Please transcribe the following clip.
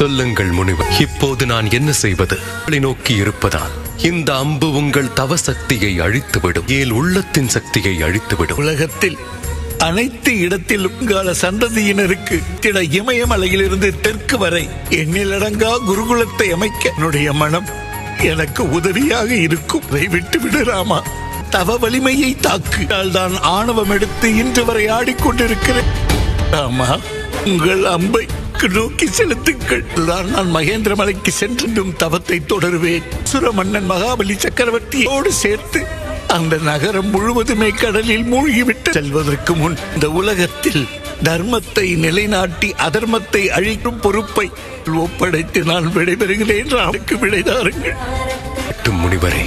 சொல்லுங்கள் முனிவர், இப்போது நான் என்ன செய்வது? நோக்கி இருப்பதால் இந்த அம்பு உங்கள் தவ சக்தியை அழித்துவிடும், உள்ளத்தின் சக்தியை அழித்துவிடும். உலகத்தில் அனைத்து இடத்திலும் கால சந்ததியினருக்கு திட இமயமலையிலிருந்து தெற்கு வரை எண்ணிலடங்கா குருகுலத்தை அமைக்க என்னுடைய மனம் எனக்கு உதவியாக இருக்கும். விட்டு விடுராமா, தவ வலிமையை தாக்கு. தான் ஆணவம் எடுத்து இன்று வரை ஆடிக்கொண்டிருக்கிறேன். ராமா, உங்கள் அம்பை நோக்கி செலுத்துங்கள். நான் மகேந்திர மலைக்கு சென்றும் தவத்தை தொடருவேன். சுரமன்னன் மகாபலி சக்கரவர்த்தியோடு சேர்த்து அந்த நகரம் முழுவதுமே கடலில் மூழ்கிவிட்டு செல்வதற்கு முன் இந்த உலகத்தில் தர்மத்தை நிலைநாட்டி அதர்மத்தை அழிக்கும் பொறுப்பை ஒப்படைத்து நான் விடைபெறுகிறேன். ராமுக்கு விடைதாருங்கள். முனிவரே.